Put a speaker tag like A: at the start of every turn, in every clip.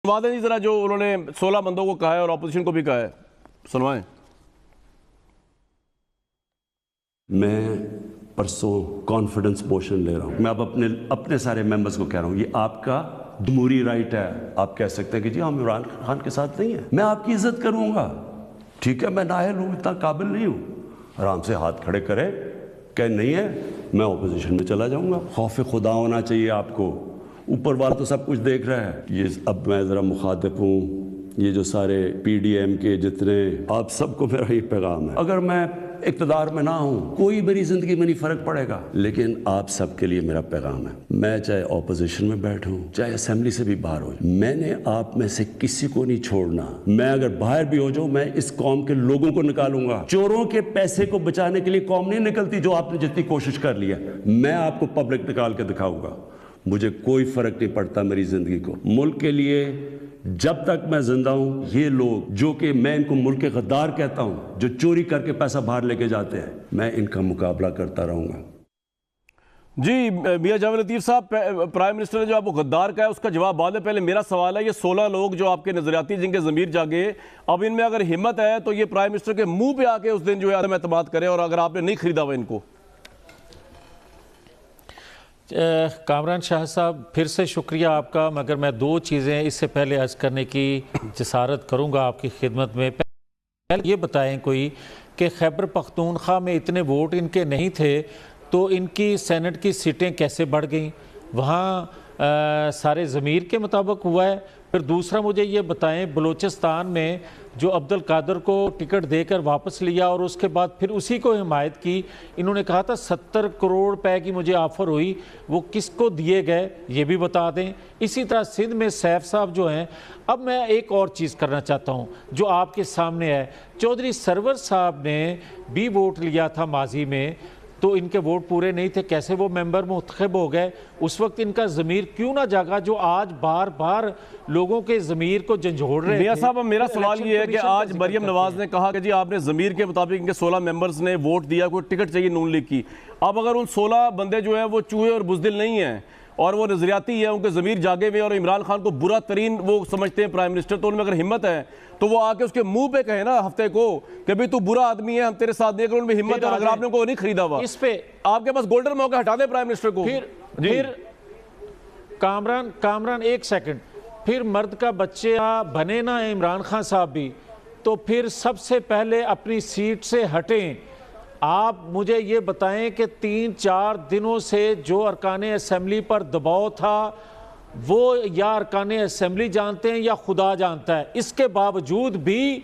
A: वादे जी जरा जो उन्होंने 16 बंदों को कहा है और ऑपोजिशन को भी कहा है, सुनवाएं।
B: मैं परसों कॉन्फिडेंस मोशन ले रहा हूं। मैं अब अपने सारे मेंबर्स को कह रहा हूं, ये आपका जमहूरी राइट है। आप कह सकते हैं कि जी हम इमरान खान के साथ नहीं है, मैं आपकी इज्जत करूंगा, ठीक है, मैं नाहल हूं, इतना काबिल नहीं हूं। आराम से हाथ खड़े करें, कह नहीं है मैं ऑपोजिशन में चला जाऊंगा। खौफ खुदा होना चाहिए आपको, ऊपर वाला तो सब कुछ देख रहा है। ये अब मैं ज़रा मुखातिब हूँ, ये जो सारे PDM के जितने, आप सबको मेरा ये पैगाम है, अगर मैं इक़्तिदार में ना हूँ कोई मेरी ज़िंदगी में नहीं फ़र्क पड़ेगा, लेकिन आप सबके लिए मेरा पैगाम है, मैं चाहे ऑपोजिशन में बैठूँ चाहे असेंबली से भी बाहर हो, मैंने आप में से किसी को नहीं छोड़ना। मैं अगर बाहर भी हो जाऊँ, मैं इस कौम के लोगों को निकालूंगा। चोरों के पैसे को बचाने के लिए कौम नहीं निकलती, जो आपने जितनी कोशिश कर ली है, मैं आपको पब्लिक निकाल के दिखाऊंगा। मुझे कोई फर्क नहीं पड़ता मेरी जिंदगी को। मुल्क के लिए जब तक मैं जिंदा हूं, ये लोग जो कि मैं इनको मुल्क के गद्दार कहता हूं, जो चोरी करके पैसा बाहर लेके जाते हैं, मैं इनका मुकाबला करता रहूंगा।
A: जी मियां जावेद लतीफ साहब, प्राइम मिनिस्टर ने जो आपको गद्दार कहा है उसका जवाब बाद में, पहले मेरा सवाल है, ये 16 लोग जो आपके नजरियाती जिनके ज़मीर जागे, अब इनमें अगर हिम्मत है तो ये प्राइम मिनिस्टर के मुंह पे आके उस दिन जो है एतमाद करें, और अगर आपने नहीं खरीदा हुआ इनको।
C: कामरान शाह साहब, फिर से शुक्रिया आपका, मगर मैं दो चीज़ें इससे पहले अर्ज़ करने की जसारत करूंगा आपकी खिदमत में। पहले ये बताएं कोई कि खैबर पख्तूनख्वा में इतने वोट इनके नहीं थे तो इनकी सेनेट की सीटें कैसे बढ़ गईं? वहाँ सारे ज़मीर के मुताबिक हुआ है। फिर दूसरा मुझे ये बताएं, बलूचिस्तान में जो अब्दुल कादर को टिकट देकर वापस लिया और उसके बाद फिर उसी को हिमायत की, इन्होंने कहा था 70 करोड़ रुपए की मुझे ऑफ़र हुई, वो किसको दिए गए ये भी बता दें। इसी तरह सिंध में सैफ साहब जो हैं। अब मैं एक और चीज़ करना चाहता हूँ जो आपके सामने है। चौधरी सरवर साहब ने भी वोट लिया था माजी में, तो इनके वोट पूरे नहीं थे, कैसे वो मेंबर मुंतखब हो गए? उस वक्त इनका ज़मीर क्यों ना जागा जो आज बार बार लोगों के ज़मीर को झंझोड़ रहे हैं?
A: मियां साहब, मेरा सवाल ये है कि आज मरियम नवाज ने कहा कि जी आपने ज़मीर के मुताबिक इनके 16 मेंबर्स ने वोट दिया, कोई टिकट चाहिए नून लीग की। अब अगर उन 16 बंदे जो है वो चूहे और बुज़दिल नहीं हैं और वो नजरियाती है, उनके ज़मीर जागे हुए और इमरान खान को बुरा तरीन वो समझते हैं प्राइम मिनिस्टर, तो उनमें अगर हिम्मत है तो वो आके उसके मुंह पे कहे ना हफ्ते को कि भाई तू बुरा आदमी है, हम तेरे साथ नहीं। अगर उनमें हिम्मत है, अगर आपने उनको नहीं खरीदा हुआ, इस पे आपके पास गोल्डन मौका, हटा दे प्राइम मिनिस्टर को।
C: फिर कामरान एक सेकंड, फिर मर्द का बच्चा बने ना इमरान खान साहब भी, तो फिर सबसे पहले अपनी सीट से हटें। आप मुझे ये बताएं कि 3-4 दिनों से जो अरकान असेंबली पर दबाव था वो या अरकान असेंबली जानते हैं या खुदा जानता है, इसके बावजूद भी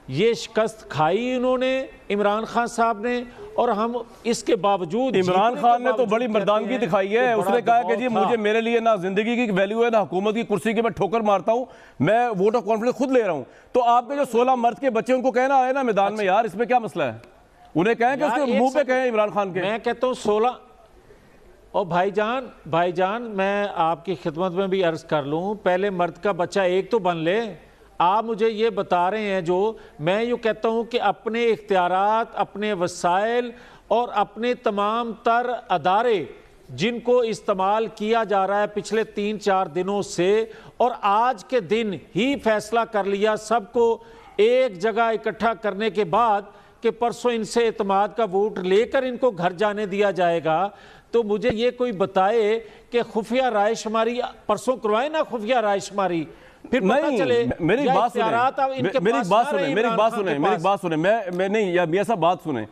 C: ये शिकस्त खाई इन्होंने, इमरान खान साहब ने, और हम इसके बावजूद,
A: इमरान खान ने तो बड़ी मर्दानगी दिखाई है। उसने कहा कि जी मुझे, मेरे लिए ना जिंदगी की वैल्यू है ना हुकूमत की कुर्सी की, मैं ठोकर मारता हूं, मैं वोट ऑफ कॉन्फिडेंस खुद ले रहा हूं। तो आपके जो 16 मर्द के बच्चे, उनको कहना है ना मैदान में, यार इसमें क्या मसला है? उन्हें कहें कि उसके मुंह पे कहें इमरान खान के।
C: मैं कहता हूँ 16 और भाईजान मैं आपकी खिदमत में भी अर्ज कर लूँ, पहले मर्द का बच्चा एक तो बन ले। आप मुझे ये बता रहे हैं, जो मैं यूँ कहता हूँ कि अपने इख्तियारात, अपने वसाइल और अपने तमाम तर अदारे जिनको इस्तेमाल किया जा रहा है पिछले 3-4 दिनों से, और आज के दिन ही फैसला कर लिया सबको एक जगह इकट्ठा करने के बाद कि परसों इनसे एतमाद का वोट लेकर इनको घर जाने दिया जाएगा, तो मुझे ये कोई बताए कि खुफिया राय शुमारी परसों करवाए ना, खुफिया राय शुमारी, फिर पता चले।
A: मेरी बात सुने, मैं नहीं, या मियां साहब बात सुने।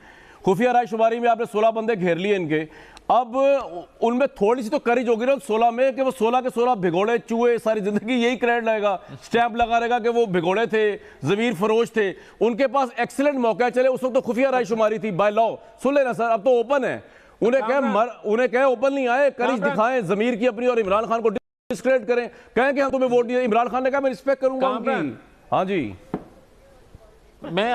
A: खुफिया राय शुमारी में आपने 16 बंदे घेर लिए इनके, अब उनमें थोड़ी सी तो करेज होगी ना 16 में कि वो 16 के 16 भिगोड़े चूहे सारी जिंदगी यही क्रेडिट लगेगा, स्टैंप लगा रहेगा कि वो भिगोड़े थे, ज़मीर फरोश थे। उनके पास एक्सीलेंट मौका चले, उस वक्त तो खुफिया राय शुमारी थी बाय लॉ। सुन लेना सर, अब तो ओपन है। उन्हें कहें ओपन नहीं आए, करेज दिखाएं ज़मीर की अपनी, और इमरान खान को डिस्क्रेडिट करें, कहें कि हम तुम्हें वोट दिया। इमरान खान ने कहा मैं रिस्पेक्ट करूंगा उनकी। हाँ जी,
C: मैं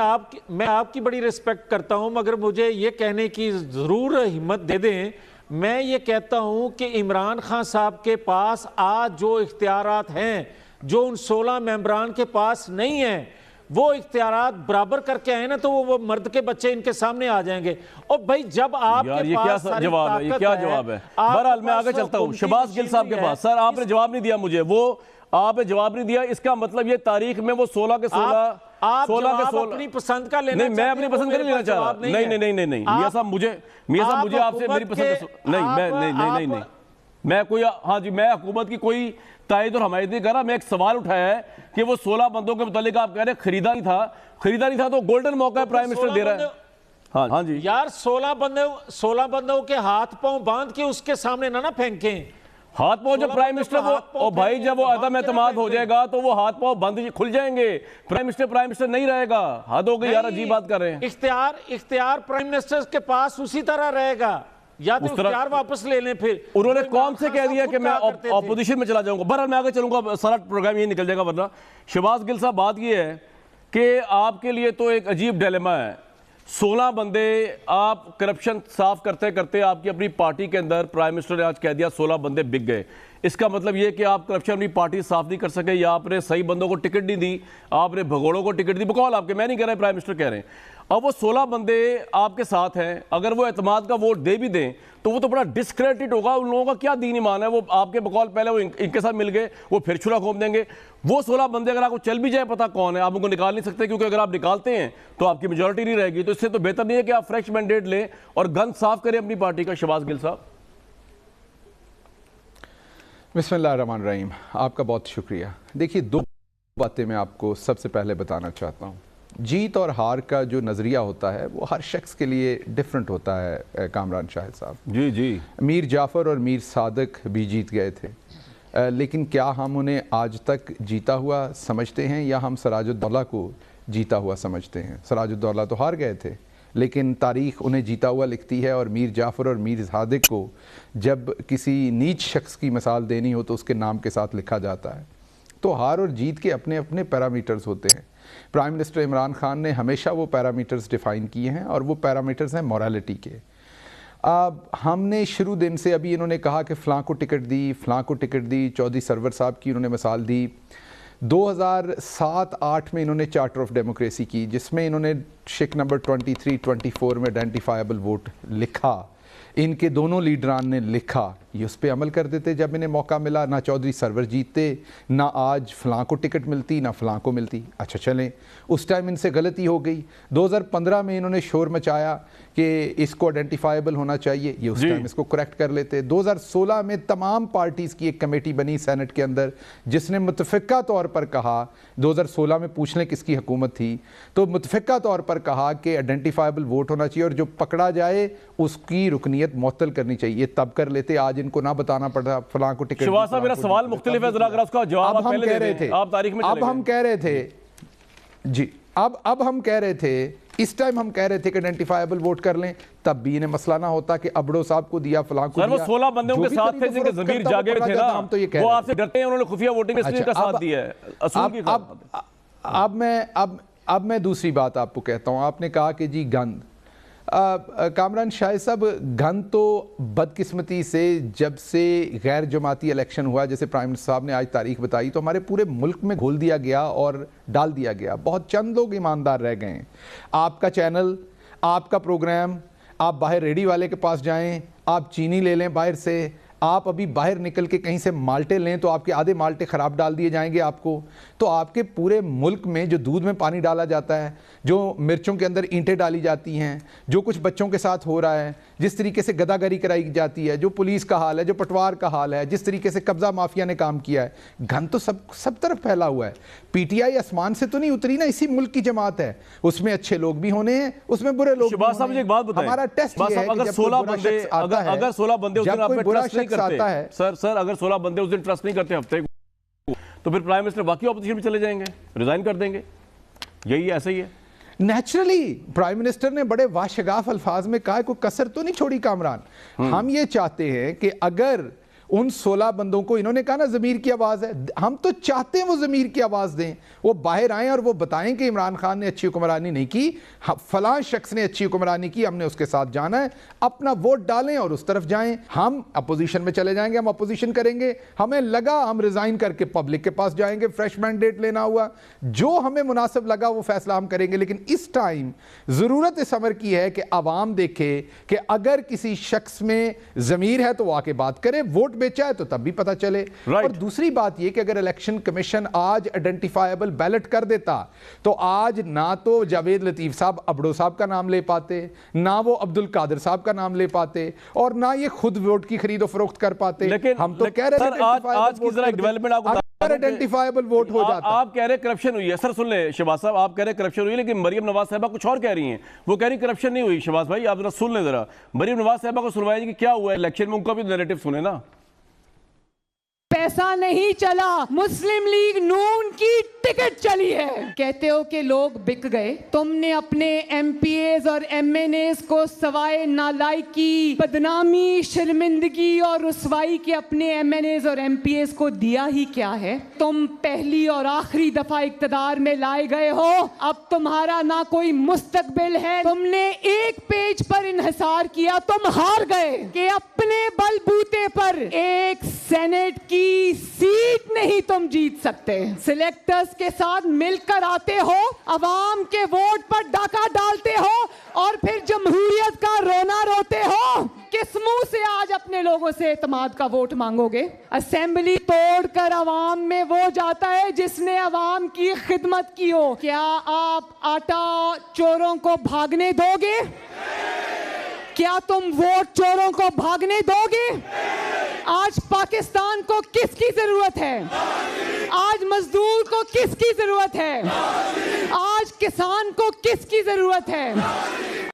C: आपकी बड़ी रिस्पेक्ट करता हूं, मगर मुझे ये कहने की जरूर हिम्मत दे दें। मैं ये कहता हूं कि इमरान खान साहब के पास आज जो इख्तियारात हैं, जो उन 16 मेंबरान के पास नहीं हैं, वो इख्तियारात बराबर करके आए ना, तो वो मर्द के बच्चे इनके सामने आ जाएंगे। और भाई जब आपके पास
A: क्या जवाब है, ये क्या जवाब है? बहरहाल मैं आगे चलता हूँ शहबाज गिल साहब के पास। सर आपने जवाब नहीं दिया मुझे। वो आपने जवाब नहीं दिया, इसका मतलब ये तारीख में वो 16 के 16
C: आप
A: 16 के 16
C: अपनी पसंद का लेना
A: नहीं, मैं अपनी पसंद का नहीं लेना चाह रहा। नहीं, मियां साहब मुझे आपसे मेरी पसंद नहीं, मैं कोई, हाँ जी, मैं हुकूमत की कोई तायद और हमायत नहीं कर रहा। मैं एक सवाल उठाया है कि वो 16 बंदों के मुतालिक आप कह रहे हैं खरीदा नहीं था तो गोल्डन मौका है प्राइम मिनिस्टर दे रहा है। हाँ जी
C: यार 16 बंदों के हाथ पांव बांध के उसके सामने ना फेंकें।
A: हाथ पांव जब प्राइम मिनिस्टर वो भाई जब वो अदम एतमाद हो जाएगा तो वो हाथ पांव बंद खुल जाएंगे। प्राइम मिनिस्टर नहीं रहेगा। हद हो गई यार, अजीब बात कर रहे हैं।
C: इख्तियार प्राइम मिनिस्टर के पास उसी तरह रहेगा, या तो इख्तियार वापस ले लें। फिर
A: उन्होंने कौन से कह दिया कि मैं ऑपोजिशन में चला जाऊंगा। बहरहाल मैं आगे चलूंगा, सारा प्रोग्राम यही निकल जाएगा वरना। शहबाज गिल साहब, बात यह है कि आपके लिए तो एक अजीब डिलेमा है। 16 बंदे आप करप्शन साफ करते करते आपकी अपनी पार्टी के अंदर प्राइम मिनिस्टर ने आज कह दिया 16 बंदे बिक गए। इसका मतलब यह कि आप करप्शन अपनी पार्टी साफ नहीं कर सके, या आपने सही बंदों को टिकट नहीं दी, आपने भगोड़ों को टिकट दी। बकौल आपके, मैं नहीं कह रहा, प्राइम मिनिस्टर कह रहे हैं। अब वो 16 बंदे आपके साथ हैं, अगर वो एतमाद का वोट दे भी दें तो वो तो बड़ा डिस्क्रेडिट होगा। उन लोगों का क्या दीन ईमान है। वो आपके बकौल पहले वो इनके साथ मिल गए, वो फिर छुरा घूम देंगे। वो 16 बंदे अगर आपको चल भी जाए पता कौन है, आप उनको निकाल नहीं सकते, क्योंकि अगर आप निकालते हैं तो आपकी मेजॉरिटी नहीं रहेगी। तो इससे तो बेहतर नहीं है कि आप फ्रेश मैंडेट लें और गंद साफ करें अपनी पार्टी का। शहबाज गिल साहब।
D: बिस्मिल्लाहिर्रहमानिर्रहीम, आपका बहुत शुक्रिया। देखिए, 2 बातें मैं आपको सबसे पहले बताना चाहता हूँ। जीत और हार का जो नज़रिया होता है वो हर शख्स के लिए डिफरेंट होता है। कामरान शाहिद साहब, जी, मीर जाफ़र और मीर सादिक भी जीत गए थे, लेकिन क्या हम उन्हें आज तक जीता हुआ समझते हैं या हम सिराजुद्दौला को जीता हुआ समझते हैं? सिराजुद्दौला तो हार गए थे, लेकिन तारीख़ उन्हें जीता हुआ लिखती है। और मीर जाफ़र और मीर सादिक को जब किसी नीच शख्स की मिसाल देनी हो तो उसके नाम के साथ लिखा जाता है। तो हार और जीत के अपने अपने पैरामीटर्स होते हैं। प्राइम मिनिस्टर इमरान खान ने हमेशा वो पैरामीटर्स डिफ़ाइन किए हैं और वो पैरामीटर्स हैं मोरालिटी के। अब हमने शुरू दिन से, अभी इन्होंने कहा कि फ़लाँ को टिकट दी, चौधरी सरवर साहब की इन्होंने मिसाल दी। 2007-8 में इन्होंने चार्टर ऑफ डेमोक्रेसी की, जिसमें इन्होंने शिक नंबर 23-24 में आइडेंटिफाइबल वोट लिखा। इनके दोनों लीडरान ने लिखा, ये उस पर अमल कर देते जब इन्हें मौका मिला। ना चौधरी सरवर जीतते, ना आज फ़लाँ को टिकट मिलती, ना फ़लाँ को मिलती। अच्छा चलें, उस टाइम इनसे गलती हो गई। 2015 में इन्होंने शोर मचाया कि इसको आइडेंटिफाइबल होना चाहिए, ये उस टाइम इसको करेक्ट कर लेते। 2016 में तमाम पार्टीज़ की एक कमेटी बनी सेनेट के अंदर, जिसने मुतफ़िक़ा तौर पर कहा, 2016 में पूछ लें किसकी हुकूमत थी, तो मुतफ़िक़ा तौर पर कहा कि आइडेंटिफाइबल वोट होना चाहिए और जो पकड़ा जाए उसकी रुकनीत मुअत्तल करनी चाहिए। तब कर लेते, आज इनको ना बताना पड़ता फलां को टिकट।
A: शहबाज साहब, मेरा सवाल मुख्तलिफ है, जरा अगर उसका जवाब
D: अब हम कह रहे थे,
A: आप तारीख में
D: अब हम कह रहे थे जी, अब हम कह रहे थे, इस टाइम हम कह रहे थे कि आइडेंटिफाइबल वोट कर लें, तब भी इन्हें मसला ना होता कि अबड़ो साहब को दिया, फलां को दिया।
A: 16 बंदों के साथ थे जिनके ज़मीर जागे थे ना,
D: हम तो ये कह
A: वो आपसे डरते हैं, उन्होंने खुफिया वोटिंग में का साथ दिया है।
D: अब मैं दूसरी बात आपको कहता हूं। आपने कहा कि जी गंद, कामरान शाहिद साहब, गंद तो बदकिस्मती से जब से गैर जमाती इलेक्शन हुआ, जैसे प्राइम मिनिस्टर साहब ने आज तारीख बताई, तो हमारे पूरे मुल्क में घोल दिया गया और डाल दिया गया। बहुत चंद लोग ईमानदार रह गए हैं। आपका चैनल, आपका प्रोग्राम, आप बाहर रेडी वाले के पास जाएं, आप चीनी ले लें बाहर से, आप अभी बाहर निकल के कहीं से माल्टे लें तो आपके आधे माल्टे ख़राब डाल दिए जाएंगे आपको। तो आपके पूरे मुल्क में जो दूध में पानी डाला जाता है, जो मिर्चों के अंदर ईंटें डाली जाती हैं, जो कुछ बच्चों के साथ हो रहा है, जिस तरीके से गदागरी कराई जाती है, जो पुलिस का हाल है, जो पटवार का हाल है, जिस तरीके से कब्जा माफिया ने काम किया है, गन तो सब तरफ फैला हुआ है। पीटीआई आसमान से तो नहीं उतरी ना, इसी मुल्क की जमात है, उसमें अच्छे लोग भी होने हैं, उसमें बुरे लोग भी होने हैं। हमारा टेस्ट ये है कि जब 16 बंदे
A: अगर 16 बंदे उस दिन आप पे ट्रस्ट नहीं करते
D: है,
A: सर अगर 16 बंदे उस दिन ट्रस्ट नहीं करते हफ्ते को, तो फिर प्राइम मिनिस्टर बाकी ऑपोजिशन में चले जाएंगे, रिजाइन कर देंगे। यही ऐसा ही है।
D: नेचुरली प्राइम मिनिस्टर ने बड़े वाशगाफ अल्फाज में कहा, कोई कसर तो नहीं छोड़ी कामरान। हम ये चाहते हैं कि अगर उन 16 बंदों को, इन्होंने कहा ना ज़मीर की आवाज़ है, हम तो चाहते हैं वो ज़मीर की आवाज़ दें, वो बाहर आएँ और वो बताएं कि इमरान खान ने अच्छी हुक्मरानी नहीं की, फलां शख्स ने अच्छी हुक्मरानी की, हमने उसके साथ जाना है, अपना वोट डालें और उस तरफ जाएं। हम अपोजिशन में चले जाएंगे, हम अपोजिशन करेंगे, हमें लगा हम रिज़ाइन करके पब्लिक के पास जाएंगे, फ्रेश मैंडेट लेना हुआ, जो हमें मुनासिब लगा वो फैसला हम करेंगे। लेकिन इस टाइम ज़रूरत इस अमर की है कि आवाम देखे कि अगर किसी शख्स में ज़मीर है तो वो आके बात करे, वोट बेचा है तो तब भी पता चले। और दूसरी बात ये कि अगर इलेक्शन कमीशन आज आइडेंटिफाइबल बैलेट कर देता तो आज ना तो जावेद लतीफ साहब अबड़ो साहब का नाम ले पाते, ना वो अब्दुल कादिर साहब का नाम ले पाते, और ना ये खुद वोट की खरीदो फरोख्त कर पाते।
A: लेकिन
D: हम तो कह रहे हैं
A: आज की जरा डेवलपमेंट आपको
D: आइडेंटिफाइबल वोट हो जाता।
A: आप कह रहे करप्शन हुई है, सर सुन ले शहबाज साहब, आप कह रहे करप्शन हुई है, लेकिन मरियम नवाज साहबा कुछ और कह रही हैं। वो कह रही करप्शन नहीं हुई। शहबाज भाई आप जरा सुन ले, जरा मरियम नवाज साहबा को सुनवाइए कि क्या हुआ है इलेक्शन में, उनका भी नैरेटिव सुने ना।
E: पैसा नहीं चला, मुस्लिम लीग नून की टिकट चली है। कहते हो कि लोग बिक गए, तुमने अपने एमपीएस और एमएनएस को सवाए नालायकी, बदनामी, शर्मिंदगी और रुसवाई के अपने एमएनएस और एमपीएस को दिया ही क्या है? तुम पहली और आखिरी दफा इक्तदार में लाए गए हो, अब तुम्हारा ना कोई मुस्तकबिल है। तुमने एक पेज पर इन्हिसार किया, तुम हार गए कि अपने बलबूते पर एक सेनेट की सीट नहीं तुम जीत सकते। सिलेक्टर्स के साथ मिलकर आते हो, अवाम के वोट पर डाका डालते हो और फिर जमहूरियत का रोना रोते हो। किस मुंह से आज अपने लोगों से एतमाद का वोट मांगोगे? असेंबली तोड़कर अवाम में वो जाता है जिसने अवाम की खिदमत की हो। क्या आप आटा चोरों को भागने दोगे? क्या तुम वोट चोरों को भागने दोगे? आज पाकिस्तान को किसकी जरूरत है? आज मजदूर को किसकी जरूरत है? आज किसान को किसकी जरूरत है?